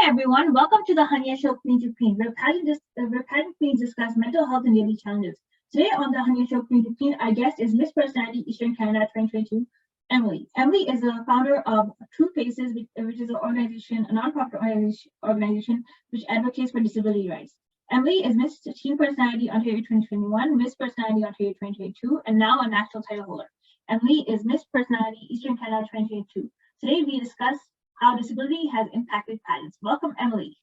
Hi everyone, welcome to the Hunyah Show Queen to Queen, where pageant queens discuss mental health and daily challenges. Today on the Hunyah Show Queen to Queen, our guest is Miss Personality Eastern Canada 2022, Emilee. Emilee is the founder of True Faces, which is a nonprofit organization which advocates for disability rights. Emilee is Miss Teen Personality Ontario 2021, Miss Personality Ontario 2022, and now a national title holder. Emilee is Miss Personality Eastern Canada 2022. Today we discuss how disability has impacted pageants. Welcome, Emilee.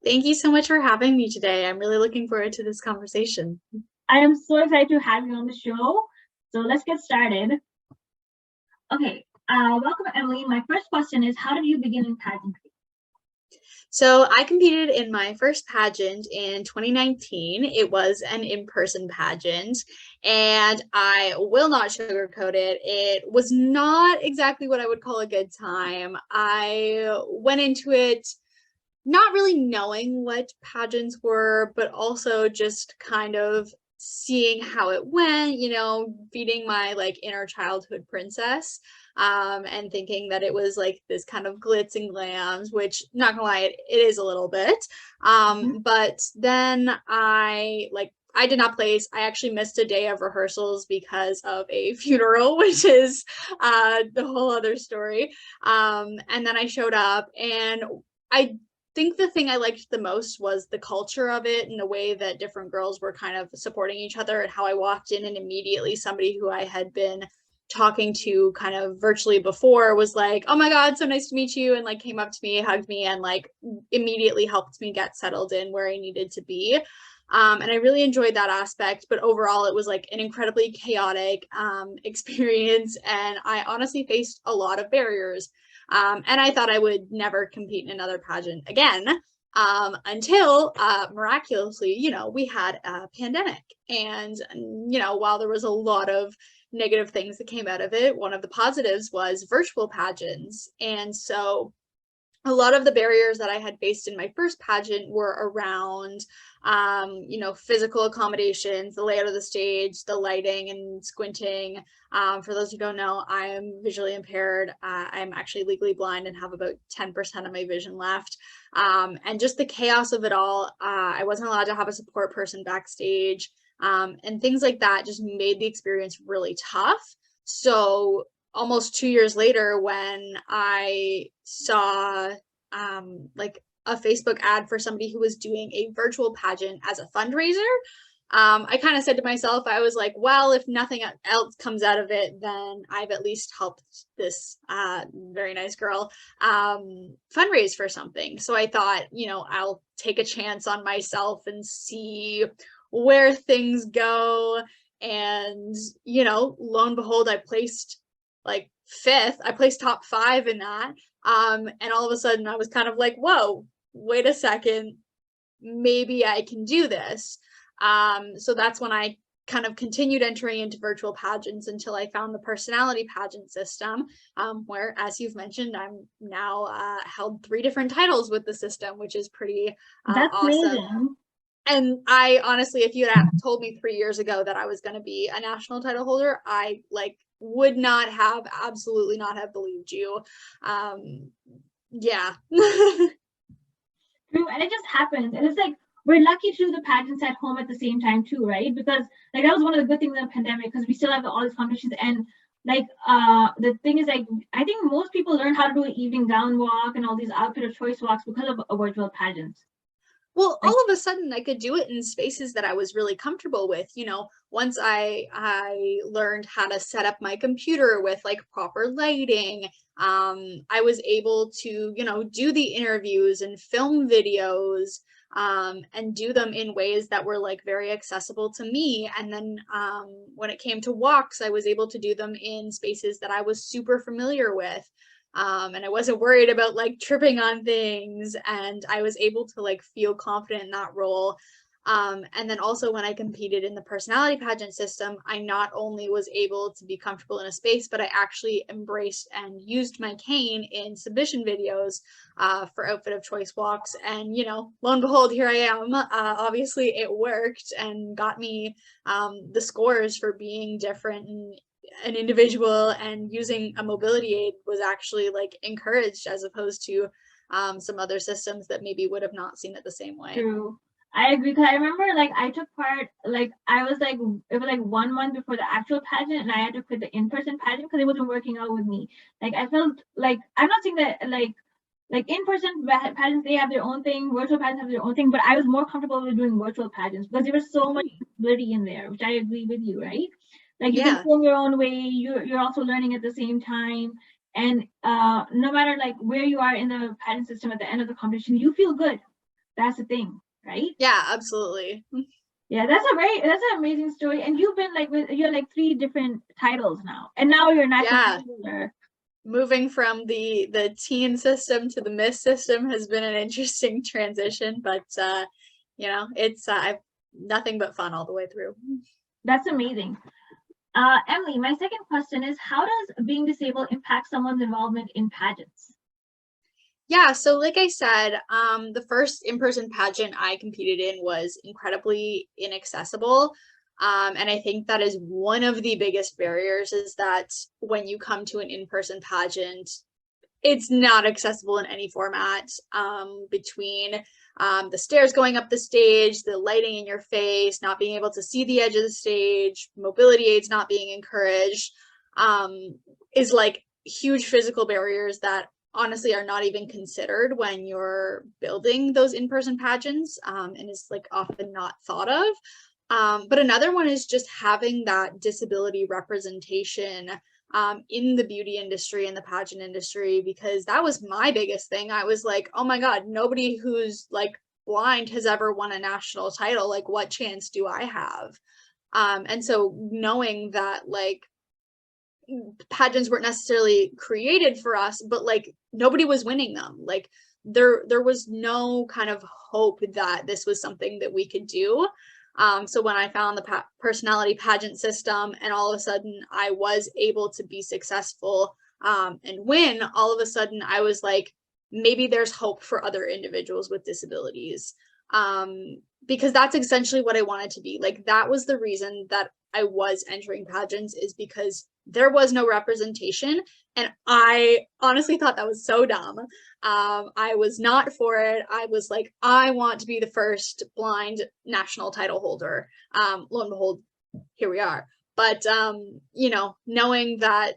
Thank you so much for having me today. I'm really looking forward to this conversation. I am so excited to have you on the show. So let's get started. Okay, welcome, Emilee. My first question is, how did you begin in pageantry? So I competed in my first pageant in 2019. It was an in-person pageant, and I will not sugarcoat it. It was not exactly what I would call a good time. I went into it not really knowing what pageants were, but also just kind of seeing how it went, feeding my inner childhood princess. And thinking that it was like this kind of glitz and glams, which, not gonna lie, it is a little bit. But then I did not place. I actually missed a day of rehearsals because of a funeral, which is the whole other story. And then I showed up, and I think the thing I liked the most was the culture of it and the way that different girls were kind of supporting each other, and how I walked in and immediately somebody who I had been talking to kind of virtually before was like, oh my God, so nice to meet you, and came up to me, hugged me, and immediately helped me get settled in where I needed to be. And I really enjoyed that aspect, but overall it was an incredibly chaotic experience, and I honestly faced a lot of barriers. And I thought I would never compete in another pageant again, until miraculously, we had a pandemic. And, while there was a lot of negative things that came out of it, one of the positives was virtual pageants. And so a lot of the barriers that I had faced in my first pageant were around, physical accommodations, the layout of the stage, the lighting and squinting. For those who don't know, I am visually impaired. I'm actually legally blind and have about 10% of my vision left. And just the chaos of it all, I wasn't allowed to have a support person backstage. And things like that just made the experience really tough. So almost 2 years later, when I saw a Facebook ad for somebody who was doing a virtual pageant as a fundraiser, I kind of said to myself, I was like, well, if nothing else comes out of it, then I've at least helped this very nice girl fundraise for something. So I thought, I'll take a chance on myself and see where things go. And, lo and behold, I placed fifth. I placed top 5 in that. And all of a sudden I was kind of like, whoa, wait a second, maybe I can do this. So that's when I kind of continued entering into virtual pageants until I found the personality pageant system, where, as you've mentioned, I'm now held 3 different titles with the system, which is pretty That's awesome. amazing. And I honestly, if you had told me 3 years ago that I was going to be a national title holder, I would not have, absolutely not have believed you. Yeah. True, and it just happens. And it's we're lucky to do the pageants at home at the same time too, right? Because that was one of the good things in the pandemic, because we still have all these competitions. And the thing is, I think most people learn how to do an evening gown walk and all these outfit of choice walks because of a virtual pageants. Well, all of a sudden I could do it in spaces that I was really comfortable with. Once I learned how to set up my computer with proper lighting, I was able to, do the interviews and film videos, and do them in ways that were very accessible to me. And then when it came to walks, I was able to do them in spaces that I was super familiar with. And I wasn't worried about tripping on things, and I was able to feel confident in that role. And then also when I competed in the personality pageant system, I not only was able to be comfortable in a space, but I actually embraced and used my cane in submission videos for outfit of choice walks. And, lo and behold, here I am. Obviously it worked and got me the scores for being different and an individual, and using a mobility aid was actually encouraged, as opposed to some other systems that maybe would have not seen it the same way. True. I agree, because I remember like I took part, like I was like, it was like 1 month before the actual pageant, and I had to quit the in-person pageant because it wasn't working out with me. Like I felt like, I'm not saying that like in-person pageants, they have their own thing, virtual pageants have their own thing, but I was more comfortable with doing virtual pageants because there was so much flexibility in there, which I agree with you, right? Like you can film your own way, you're also learning at the same time. And no matter like where you are in the pageant system at the end of the competition, you feel good. That's the thing, right? Yeah, absolutely. Yeah, that's an amazing story. And you've been like you're like 3 different titles now, and now you're national title holder. Moving from the teen system to the Miss system has been an interesting transition, but you know, it's I've nothing but fun all the way through. That's amazing. Emilee, my second question is, how does being disabled impact someone's involvement in pageants? Yeah, so like I said, the first in-person pageant I competed in was incredibly inaccessible. And I think that is one of the biggest barriers, is that when you come to an in-person pageant, it's not accessible in any format, between the stairs going up the stage, the lighting in your face, not being able to see the edge of the stage, mobility aids not being encouraged, is like huge physical barriers that honestly are not even considered when you're building those in-person pageants, and is like often not thought of. But another one is just having that disability representation in the beauty industry and the pageant industry, because that was my biggest thing. I was like, oh my God, nobody who's like blind has ever won a national title. Like, what chance do I have? And so knowing that like pageants weren't necessarily created for us, but like nobody was winning them. Like there was no kind of hope that this was something that we could do. So when I found the personality pageant system, and all of a sudden I was able to be successful and win, all of a sudden I was like, maybe there's hope for other individuals with disabilities. Because that's essentially what I wanted to be. Like that was the reason that I was entering pageants, is because there was no representation. And I honestly thought that was so dumb. I was not for it. I was like, I want to be the first blind national title holder. Lo and behold, here we are. But, you know, knowing that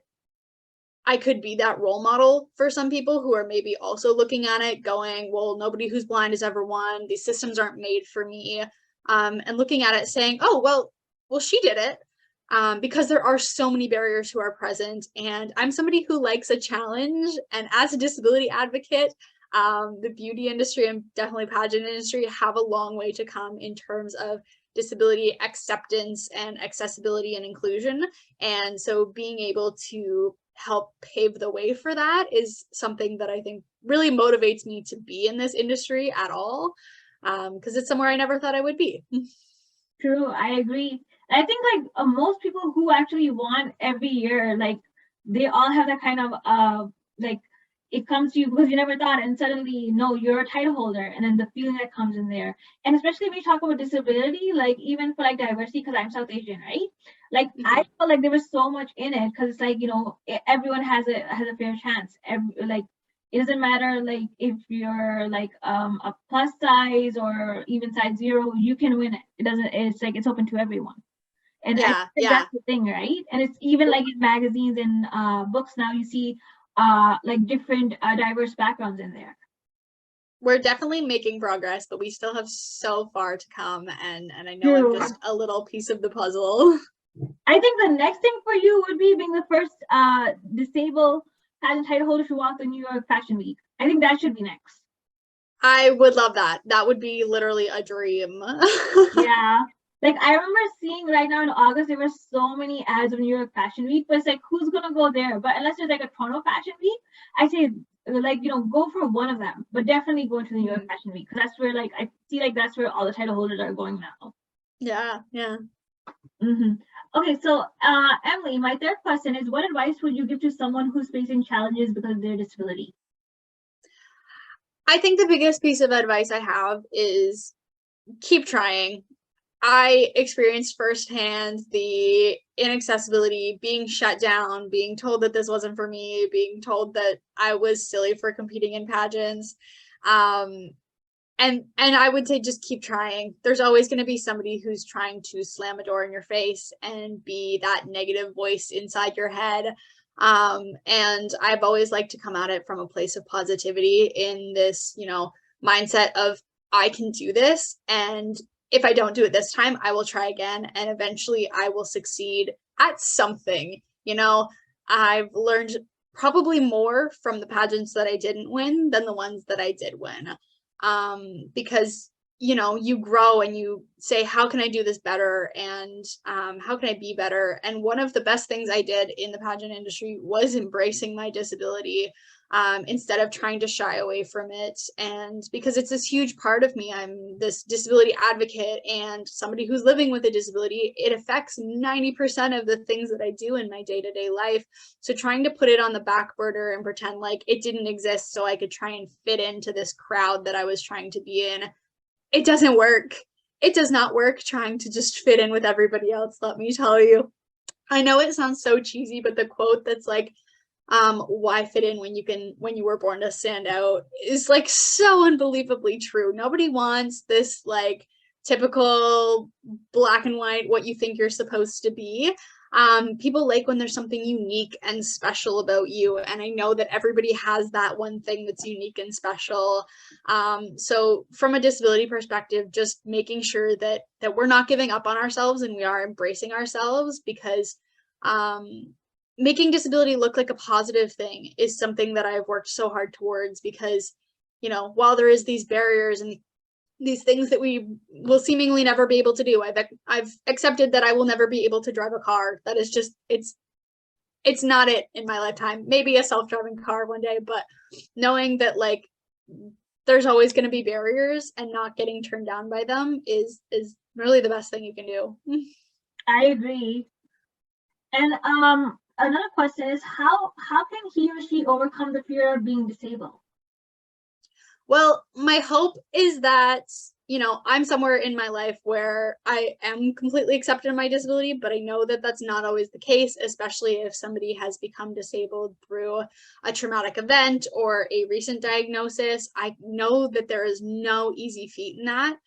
I could be that role model for some people who are maybe also looking at it going, well, nobody who's blind has ever won. These systems aren't made for me. And looking at it saying, oh, well, she did it. Because there are so many barriers who are present, and I'm somebody who likes a challenge. And as a disability advocate, the beauty industry and definitely pageant industry have a long way to come in terms of disability acceptance and accessibility and inclusion. And so being able to help pave the way for that is something that I think really motivates me to be in this industry at all, because it's somewhere I never thought I would be. True, I agree. I think like most people who actually won every year, like they all have that kind of like it comes to you because you never thought, and suddenly no, you're a title holder, and then the feeling that comes in there. And especially when you talk about disability, like even for like diversity, because I'm South Asian, right? Like I felt like there was so much in it, because it's like, you know, everyone has a fair chance. Like it doesn't matter like if you're like a plus size or even size 0, you can win it. It's like it's open to everyone. And I think that's the thing, right? And it's even like in magazines and books now, you see like different diverse backgrounds in there. We're definitely making progress, but we still have so far to come, and I know I'm just a little piece of the puzzle. I think the next thing for you would be being the first disabled pageant title holder to walk the New York Fashion Week. I think that should be next. I would love that. That would be literally a dream. Yeah. Like I remember seeing right now in August, there were so many ads of New York Fashion Week, but it's like, who's gonna go there? But unless there's like a Toronto Fashion Week, I say like, you know, go for one of them, but definitely go to the New York Fashion Week, because that's where like I see like that's where all the title holders are going now. Yeah. Okay, so Emilee, my third question is, what advice would you give to someone who's facing challenges because of their disability? I think the biggest piece of advice I have is keep trying. I experienced firsthand the inaccessibility, being shut down, being told that this wasn't for me, being told that I was silly for competing in pageants. Um, and I would say just keep trying. There's always going to be somebody who's trying to slam a door in your face and be that negative voice inside your head. And I've always liked to come at it from a place of positivity in this, mindset of I can do this. And if I don't do it this time, I will try again. And eventually I will succeed at something. I've learned probably more from the pageants that I didn't win than the ones that I did win. Because you grow and you say, how can I do this better? And how can I be better? And one of the best things I did in the pageant industry was embracing my disability, instead of trying to shy away from it. And because it's this huge part of me, I'm this disability advocate and somebody who's living with a disability. It affects 90% of the things that I do in my day-to-day life. So trying to put it on the back burner and pretend like it didn't exist so I could try and fit into this crowd that I was trying to be in, it doesn't work. It does not work trying to just fit in with everybody else, let me tell you. I know it sounds so cheesy, but the quote that's like, why fit in when you were born to stand out is like so unbelievably true. Nobody wants this like typical black and white, what you think you're supposed to be. People like when there's something unique and special about you. And I know that everybody has that one thing that's unique and special. So from a disability perspective, just making sure that we're not giving up on ourselves and we are embracing ourselves, because making disability look like a positive thing is something that I've worked so hard towards, because, while there is these barriers and these things that we will seemingly never be able to do, I've accepted that I will never be able to drive a car. That is just, it's not it in my lifetime. Maybe a self-driving car one day, but knowing that like there's always going to be barriers and not getting turned down by them is really the best thing you can do. I agree. And another question is how can he or she overcome the fear of being disabled? Well, my hope is that, I'm somewhere in my life where I am completely accepted in my disability, but I know that that's not always the case, especially if somebody has become disabled through a traumatic event or a recent diagnosis. I know that there is no easy feat in that,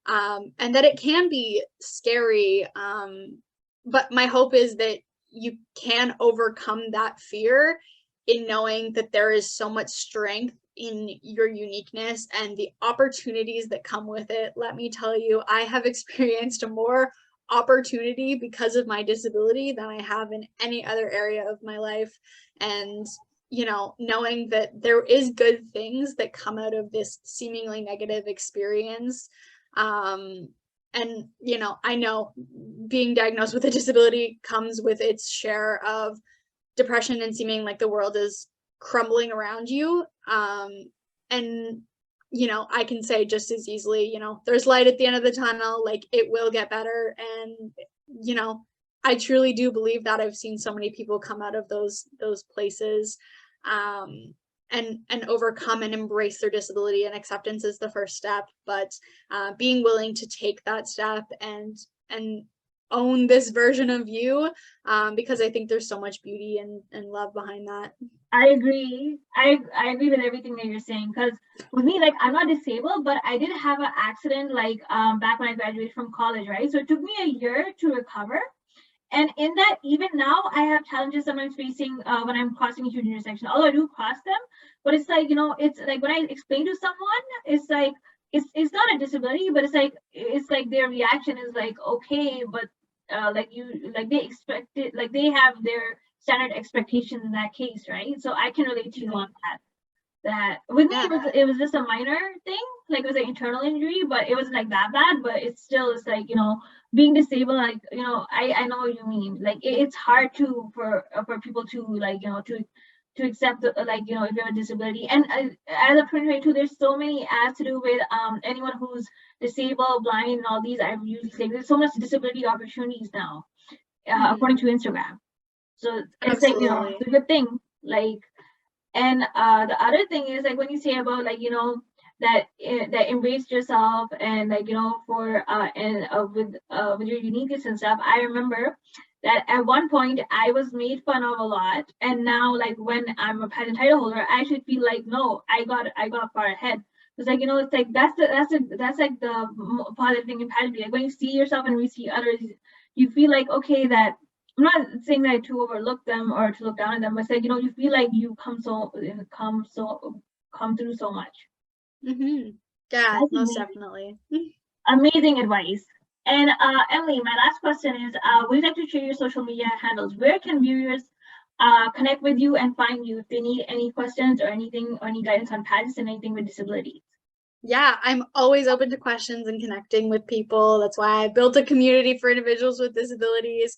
and that it can be scary. But my hope is that you can overcome that fear in knowing that there is so much strength in your uniqueness and the opportunities that come with it. Let me tell you, I have experienced more opportunity because of my disability than I have in any other area of my life. And, knowing that there is good things that come out of this seemingly negative experience. And, I know being diagnosed with a disability comes with its share of depression and seeming like the world is crumbling around you. And, I can say just as easily, there's light at the end of the tunnel, like it will get better. And, I truly do believe that. I've seen so many people come out of those places, and overcome and embrace their disability, and acceptance is the first step, but being willing to take that step and own this version of you, because I think there's so much beauty and love behind that. I agree. I agree with everything that you're saying, because with me, like I'm not disabled, but I did have an accident like back when I graduated from college, right? So it took me a year to recover. And in that, even now, I have challenges that I'm facing when I'm crossing a huge intersection. Although I do cross them, but it's like, it's like when I explain to someone, it's like it's not a disability, but it's like their reaction is like, okay, but like they expect it, like they have their standard expectations in that case, right? So I can relate to you on that. That with me, it was just a minor thing, like it was an internal injury, but it wasn't like that bad. But it's like being disabled, like I know what you mean. Like it's hard for people to like to accept like if you have a disability. And as of 2022, there's so many ads to do with anyone who's disabled, blind, and all these. I've used like there's so much disability opportunities now, according to Instagram. So it's Absolutely. like it's a good thing. Like, and the other thing is like when you say about like that embraced yourself, and like, you know, for with your uniqueness and stuff. I remember that at one point I was made fun of a lot, and now like when I'm a pageant title holder, I actually feel like, no, I got far ahead. It's like, you know, it's like that's like the positive thing in pageantry. Like when you see yourself and we see others, you feel like, okay, that I'm not saying that to overlook them or to look down on them, but it's like, you know, you feel like you come through so much. Mm-hmm. Yeah, That's most amazing. definitely. Amazing advice. And Emilee, my last question is, would you like to share your social media handles? Where can viewers connect with you and find you if they need any questions or anything, or any guidance on pageants and anything with disabilities? Yeah, I'm always open to questions and connecting with people. That's why I built a community for individuals with disabilities.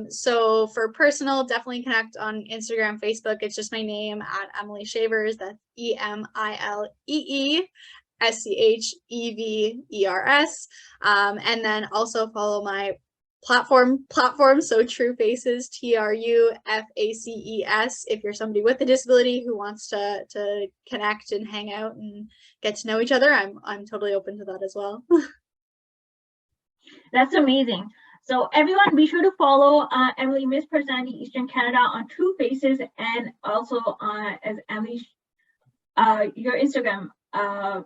So for personal, definitely connect on Instagram, Facebook. It's just my name at Emilee Shavers. That's EMILEESCHEVERS. And then also follow my platform. So True Faces, TRUFACES. If you're somebody with a disability who wants to connect and hang out and get to know each other, I'm totally open to that as well. That's amazing. So everyone, be sure to follow Emilee, Miss Personality Eastern Canada, on True Faces, and also as Emilee, your Instagram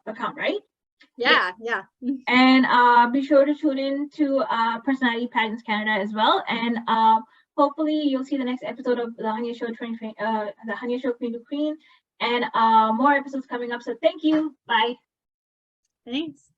account, right? Yeah. And be sure to tune in to Personality Pageants Canada as well. And hopefully you'll see the next episode of the Hunyah Show the Hunyah Show Queen to Queen, and more episodes coming up. So thank you. Bye. Thanks.